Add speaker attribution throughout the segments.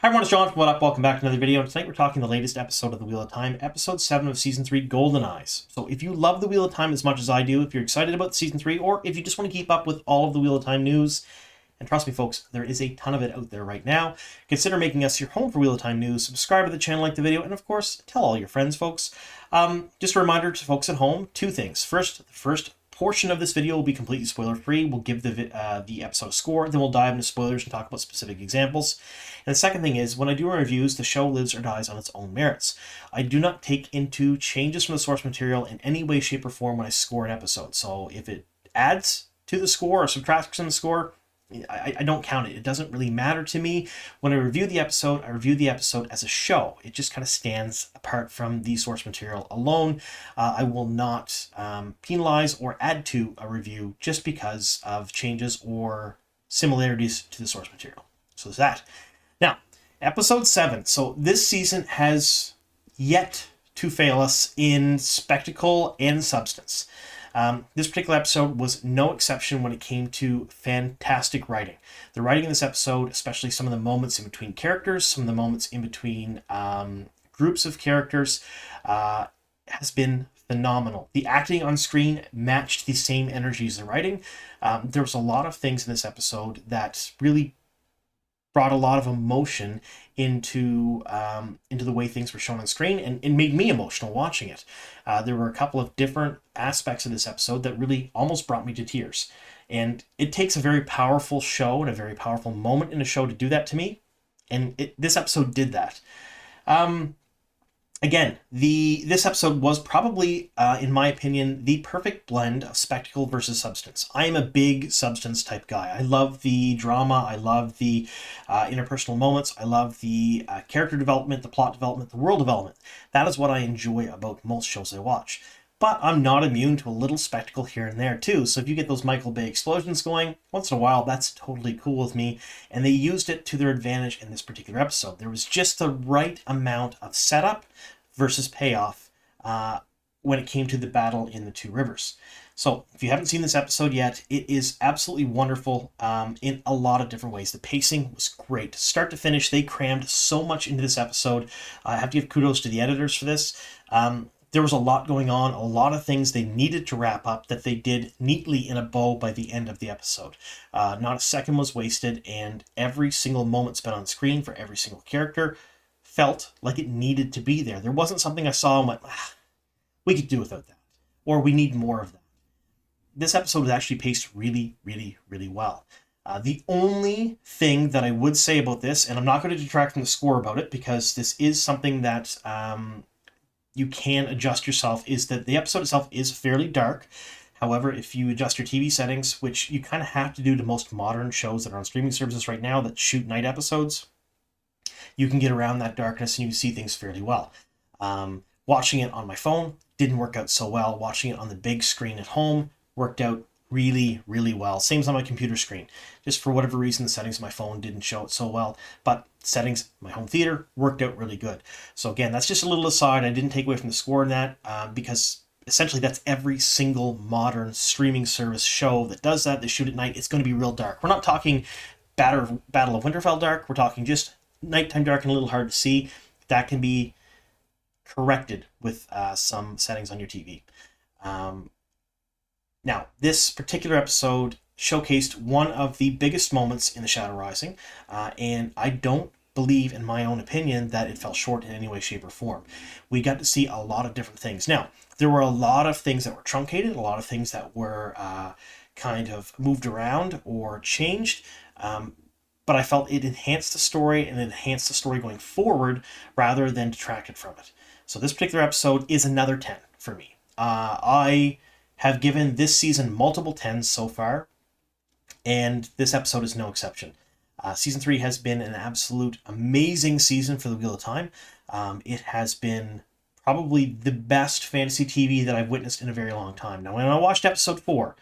Speaker 1: Hi everyone, it's John from What Up. Welcome back to another video. And tonight we're talking the latest episode of The Wheel of Time, episode 7 of season 3, Goldeneyes. So if you love The Wheel of Time as much as I do, if you're excited about season 3, or if you just want to keep up with all of the Wheel of Time news, and trust me folks, there is a ton of it out there right now, consider making us your home for Wheel of Time news, subscribe to the channel, like the video, and of course, tell all your friends, folks. Just a reminder to folks at home, two things. First, the first portion of this video will be completely spoiler-free. We'll give the episode a score, then we'll dive into spoilers and talk about specific examples. And the second thing is, when I do our reviews, the show lives or dies on its own merits. I do not take into changes from the source material in any way, shape, or form when I score an episode. So if it adds to the score or subtracts from the score, I don't count it. It doesn't really matter to me. When I review the episode, I review the episode as a show. It just kind of stands apart from the source material alone. I will not penalize or add to a review just because of changes or similarities to the source material. So there's that. Now, episode 7. So this season has yet to fail us in spectacle and substance. This particular episode was no exception when it came to fantastic writing. The writing in this episode, especially some of the moments in between characters, some of the moments in between groups of characters, has been phenomenal. The acting on screen matched the same energy as the writing. There was a lot of things in this episode that really brought a lot of emotion into the way things were shown on screen, and it made me emotional watching it. There were a couple of different aspects of this episode that really almost brought me to tears. And it takes a very powerful show and a very powerful moment in a show to do that to me. And this episode did that. Again, this episode was probably, in my opinion, the perfect blend of spectacle versus substance. I am a big substance type guy. I love the drama. I love the interpersonal moments. I love the character development, the plot development, the world development. That is what I enjoy about most shows I watch. But I'm not immune to a little spectacle here and there too. So if you get those Michael Bay explosions going, once in a while, that's totally cool with me. And they used it to their advantage in this particular episode. There was just the right amount of setup versus payoff when it came to the battle in the Two Rivers. So if you haven't seen this episode yet, it is absolutely wonderful in a lot of different ways. The pacing was great. Start to finish, they crammed so much into this episode. I have to give kudos to the editors for this. There was a lot going on, a lot of things they needed to wrap up that they did neatly in a bow by the end of the episode. Not a second was wasted, and every single moment spent on screen for every single character felt like it needed to be there. There wasn't something I saw and went, we could do without that, or we need more of that. This episode was actually paced really, really, really well. The only thing that I would say about this, and I'm not going to detract from the score about it, because this is something that you can adjust yourself, is that the episode itself is fairly dark. However, if you adjust your TV settings, which you kind of have to do to most modern shows that are on streaming services right now that shoot night episodes, you can get around that darkness and you can see things fairly well. Watching it on my phone didn't work out so well. Watching it on the big screen at home worked out really, really well. Same as on my computer screen. Just for whatever reason, the settings of my phone didn't show it so well, but settings, my home theater, worked out really good. So again, that's just a little aside. I didn't take away from the score in that because essentially that's every single modern streaming service show that does that. They shoot at night. It's going to be real dark. We're not talking Battle of Winterfell dark. We're talking just nighttime dark and a little hard to see. That can be corrected with some settings on your TV. Now, this particular episode showcased one of the biggest moments in The Shadow Rising, and I don't believe, in my own opinion, that it fell short in any way, shape, or form. We got to see a lot of different things. Now, there were a lot of things that were truncated, a lot of things that were kind of moved around or changed, but I felt it enhanced the story and enhanced the story going forward rather than detracted from it. So this particular episode is another 10 for me. I have given this season multiple 10s so far, and this episode is no exception. Season 3 has been an absolute amazing season for the Wheel of Time. It has been probably the best fantasy TV that I've witnessed in a very long time. Now, when I watched episode 4,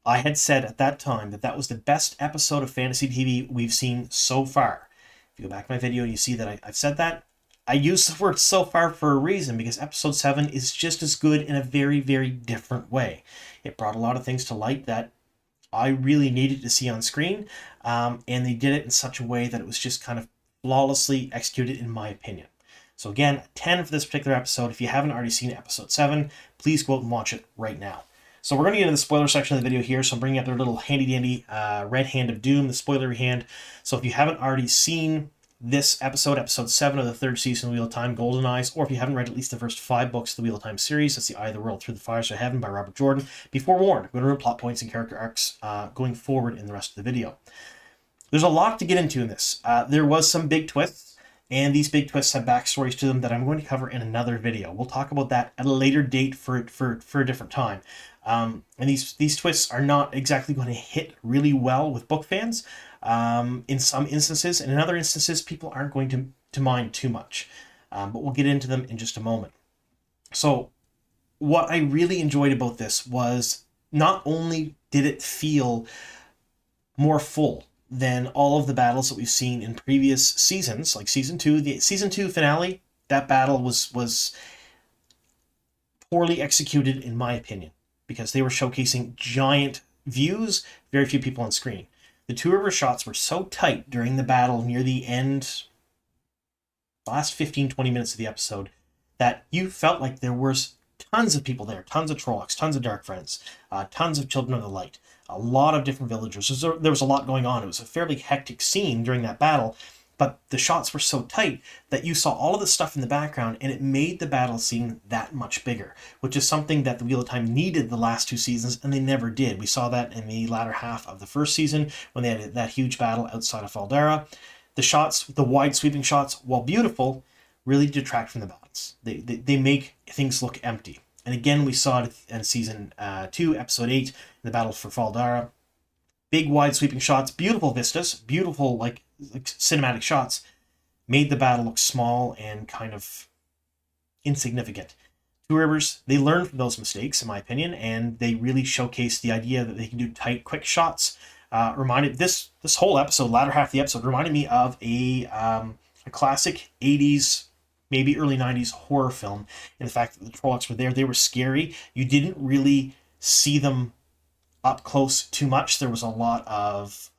Speaker 1: I had said at that time that that was the best episode of fantasy TV we've seen so far. If you go back to my video and you see that I've said that, I use the word so far for a reason, because episode 7 is just as good in a very, very different way. It brought a lot of things to light that I really needed to see on screen, and they did it in such a way that it was just kind of flawlessly executed in my opinion. So again, 10 for this particular episode. If you haven't already seen episode 7, please go out and watch it right now. So we're going to get into the spoiler section of the video here. So I'm bringing up their little handy-dandy red hand of doom, the spoilery hand. So if you haven't already seen this episode 7 of the 3rd season of Wheel of Time, Goldeneyes, or if you haven't read at least the first 5 books of the Wheel of Time series, that's the Eye of the World Through the Fires of Heaven by Robert Jordan, be forewarned. I'm going to run plot points and character arcs going forward in the rest of the video. There's a lot to get into in this. There was some big twists, and these big twists have backstories to them that I'm going to cover in another video. We'll talk about that at a later date for a different time. And these twists are not exactly going to hit really well with book fans in some instances, and in other instances, people aren't going to mind too much. But we'll get into them in just a moment. So what I really enjoyed about this was not only did it feel more full than all of the battles that we've seen in previous seasons, like season 2, the season 2 finale, that battle was poorly executed in my opinion, because they were showcasing giant views, very few people on screen. The Two River shots were so tight during the battle near the end, last 15-20 minutes of the episode, that you felt like there was tons of people there, tons of Trollocs, tons of Dark Friends, tons of Children of the Light, a lot of different villagers. There was a lot going on. It was a fairly hectic scene during that battle, but the shots were so tight that you saw all of the stuff in the background, and it made the battle seem that much bigger, which is something that the Wheel of Time needed the last 2 seasons, and they never did. We saw that in the latter half of the 1st season when they had that huge battle outside of Faldera. The shots, the wide sweeping shots, while beautiful, really detract from the balance. They make things look empty. And again, we saw it in season 2, episode 8, in the battle for Faldera. Big, wide sweeping shots, beautiful vistas, beautiful like cinematic shots, made the battle look small and kind of insignificant. Two Rivers, they learned from those mistakes, in my opinion, and they really showcased the idea that they can do tight, quick shots. Reminded this whole episode, latter half of the episode, reminded me of a classic 80s, maybe early 90s horror film. And the fact that the Trollocs were there, they were scary. You didn't really see them up close too much. There was a lot of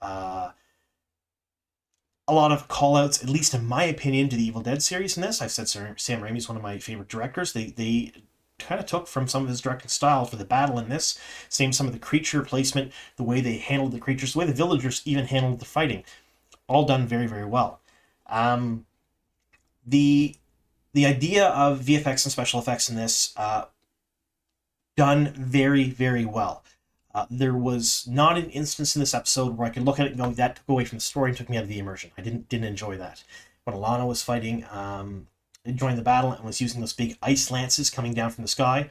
Speaker 1: call-outs, at least in my opinion, to the Evil Dead series in this. I've said Sam Raimi is one of my favorite directors. They kind of took from some of his directing style for the battle in this. Same some of the creature placement, the way they handled the creatures, the way the villagers even handled the fighting. All done very, very well. The idea of VFX and special effects in this, done very, very well. There was not an instance in this episode where I could look at it and go, that took away from the story and took me out of the immersion. I didn't enjoy that. When Alana was fighting, joined the battle and was using those big ice lances coming down from the sky.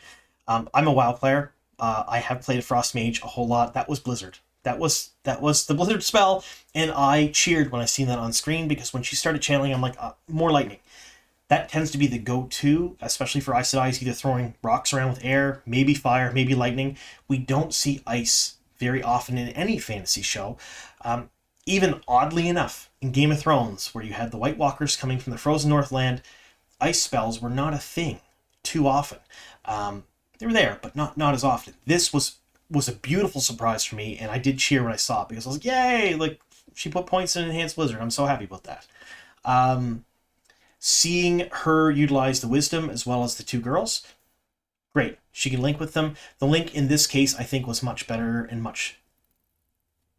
Speaker 1: I'm a WoW player. I have played a Frost Mage a whole lot. That was Blizzard. That was the Blizzard spell, and I cheered when I seen that on screen, because when she started channeling, I'm like, more lightning. That tends to be the go-to, especially for Aes Sedai, either throwing rocks around with air, maybe fire, maybe lightning. We don't see ice very often in any fantasy show. Even oddly enough, in Game of Thrones, where you had the White Walkers coming from the frozen Northland, ice spells were not a thing too often. They were there, but not as often. This was a beautiful surprise for me, and I did cheer when I saw it, because I was like, yay! Like, she put points in Enhanced Blizzard. I'm so happy about that. Seeing her utilize the wisdom as well as the 2 girls, great. She can link with them. The link in this case, I think, was much better and much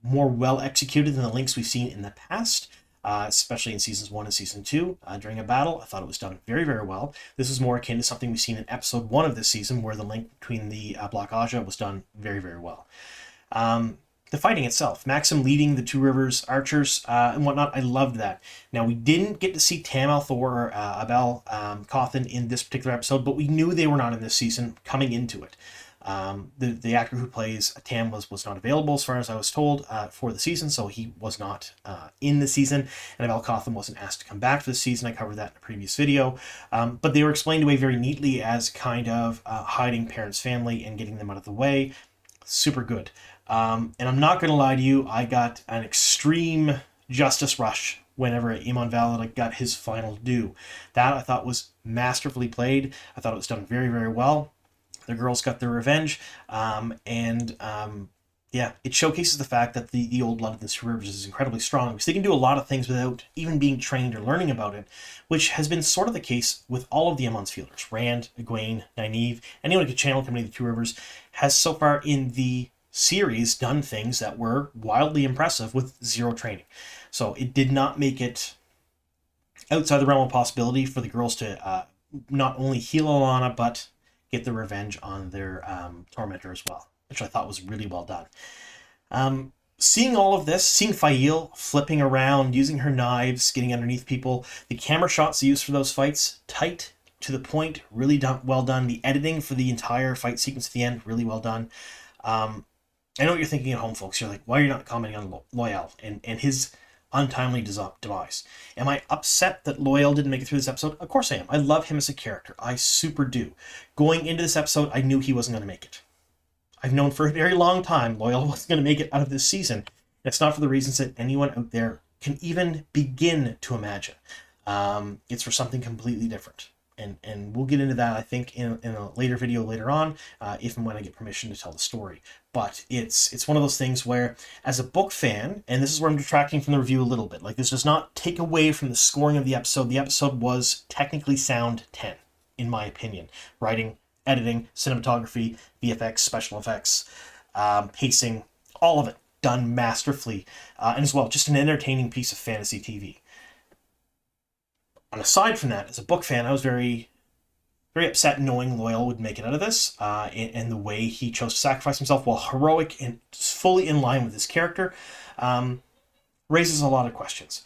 Speaker 1: more well executed than the links we've seen in the past, especially in seasons 1 and season 2 during a battle. I thought it was done very, very well. This is more akin to something we've seen in episode 1 of this season, where the link between the Black Aja was done very, very well. The fighting itself, Maxim leading the Two Rivers archers and whatnot, I loved that. Now, we didn't get to see Tam Althor or Abel Cawthon in this particular episode, but we knew they were not in this season coming into it. The actor who plays Tam was not available, as far as I was told, for the season, so he was not in the season, and Abel Cawthon wasn't asked to come back for the season. I covered that in a previous video, but they were explained away very neatly as kind of hiding parents' family and getting them out of the way. Super good. And I'm not going to lie to you, I got an extreme justice rush whenever Eamon Valad got his final due. That I thought was masterfully played. I thought it was done very, very well. The girls got their revenge, and Yeah, it showcases the fact that the old blood of the Two Rivers is incredibly strong because they can do a lot of things without even being trained or learning about it, which has been sort of the case with all of the Amon's fielders. Rand, Egwene, Nynaeve, anyone who could channel Company of the Two Rivers has so far in the series done things that were wildly impressive with zero training. So it did not make it outside the realm of possibility for the girls to not only heal Alana, but get the revenge on their tormentor as well, which I thought was really well done. Seeing all of this, seeing Fail flipping around, using her knives, getting underneath people, the camera shots used for those fights, tight, to the point, really well done. The editing for the entire fight sequence at the end, really well done. I know what you're thinking at home, folks. You're like, why are you not commenting on Loial and his untimely demise? Am I upset that Loial didn't make it through this episode? Of course I am. I love him as a character. I super do. Going into this episode, I knew he wasn't going to make it. I've known for a very long time Loial wasn't going to make it out of this season. And it's not for the reasons that anyone out there can even begin to imagine. It's for something completely different. And we'll get into that, I think, in a later video later on, if and when I get permission to tell the story. But it's one of those things where, as a book fan, and this is where I'm detracting from the review a little bit, like, this does not take away from the scoring of the episode. The episode was technically sound 10, in my opinion. Writing, editing, cinematography, VFX, special effects, pacing, all of it done masterfully, and as well, just an entertaining piece of fantasy TV. And aside from that, as a book fan, I was very, very upset knowing Loial would make it out of this, and the way he chose to sacrifice himself, while heroic and fully in line with his character, raises a lot of questions.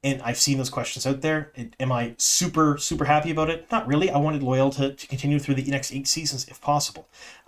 Speaker 1: And I've seen those questions out there. Am I super, super happy about it? Not really. I wanted Loial to continue through the next 8 seasons if possible.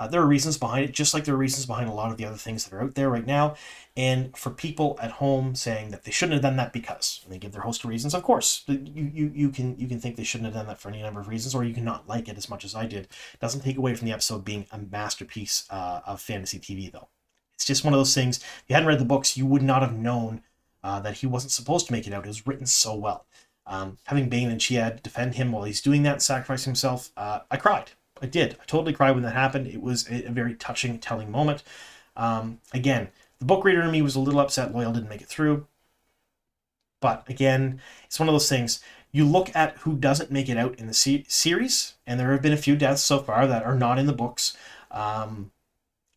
Speaker 1: There are reasons behind it, just like there are reasons behind a lot of the other things that are out there right now. And for people at home saying that they shouldn't have done that because, and they give their host of reasons, of course, you can think they shouldn't have done that for any number of reasons, or you can not like it as much as I did. It doesn't take away from the episode being a masterpiece of fantasy TV, though. It's just one of those things. If you hadn't read the books, you would not have known that he wasn't supposed to make it out. It was written so well. Having Bane and Chiad defend him while he's doing that, sacrificing himself, I cried. I did. I totally cried when that happened. It was a very touching, telling moment. Again, the book reader in me was a little upset Loial didn't make it through. But again, it's one of those things. You look at who doesn't make it out in the series, and there have been a few deaths so far that are not in the books.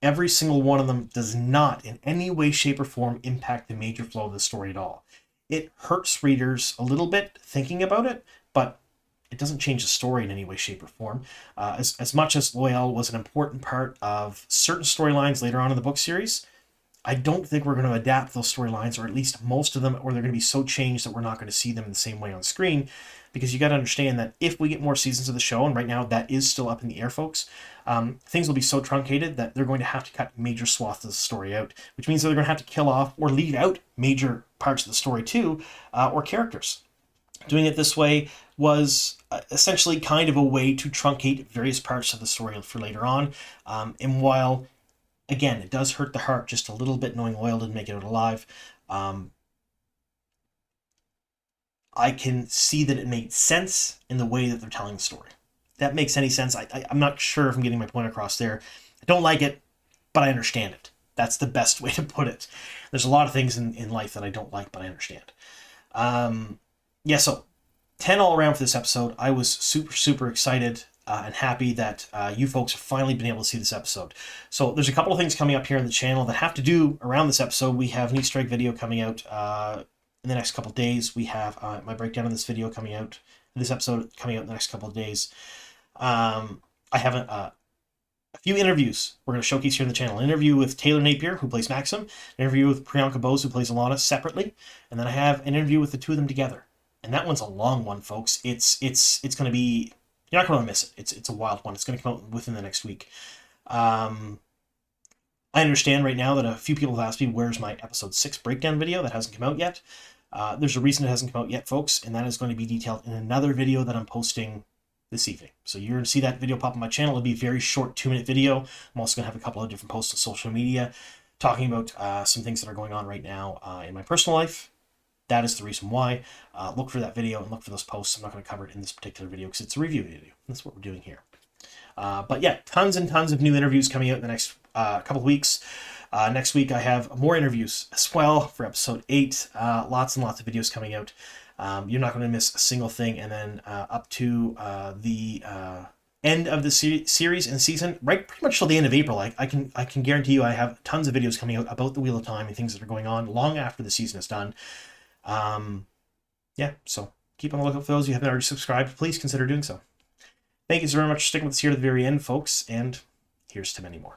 Speaker 1: Every single one of them does not in any way, shape, or form impact the major flow of the story at all. It hurts readers a little bit thinking about it, but it doesn't change the story in any way, shape, or form. As much as Loial was an important part of certain storylines later on in the book series, I don't think we're going to adapt those storylines, or at least most of them, or they're going to be so changed that we're not going to see them in the same way on screen. Because you got to understand that if we get more seasons of the show, and right now that is still up in the air, folks, things will be so truncated that they're going to have to cut major swaths of the story out, which means that they're going to have to kill off or leave out major parts of the story too, or characters. Doing it this way was essentially kind of a way to truncate various parts of the story for later on. And while, again, it does hurt the heart just a little bit knowing Loial didn't make it out alive, I can see that it made sense in the way that they're telling the story. If that makes any sense. I'm not sure if I'm getting my point across there. I don't like it, but I understand it. That's the best way to put it. There's a lot of things in life that I don't like, but I understand. So 10 all around for this episode. I was super, super excited and happy that you folks have finally been able to see this episode. So there's a couple of things coming up here on the channel that have to do around this episode. We have an Easter egg video coming out in the next couple of days. We have my breakdown of this video coming out, this episode coming out in the next couple of days. I have a few interviews we're going to showcase here on the channel. An interview with Taylor Napier, who plays Maxim. An interview with Priyanka Bose, who plays Alana, separately. And then I have an interview with the two of them together. And that one's a long one, folks. It's going to be... You're not going to miss it. It's a wild one. It's going to come out within the next week. I understand right now that a few people have asked me, where's my episode 6 breakdown video? That hasn't come out yet. There's a reason it hasn't come out yet, folks, and that is going to be detailed in another video that I'm posting this evening. So you're going to see that video pop on my channel. It'll be a very short 2-minute video. I'm also going to have a couple of different posts on social media talking about some things that are going on right now in my personal life. That is the reason why. Look for that video and look for those posts. I'm not going to cover it in this particular video because it's a review video. That's what we're doing here. But yeah, tons and tons of new interviews coming out in the next couple of weeks. Next week I have more interviews as well for episode 8. Lots and lots of videos coming out. You're not going to miss a single thing. And then up to the end of the series and season, right, pretty much till the end of April, I can guarantee you I have tons of videos coming out about the Wheel of Time and things that are going on long after the season is done. Yeah, so keep on the lookout for those. If you haven't already subscribed, please consider doing so. Thank you so very much for sticking with us here to the very end, folks, and here's to many more.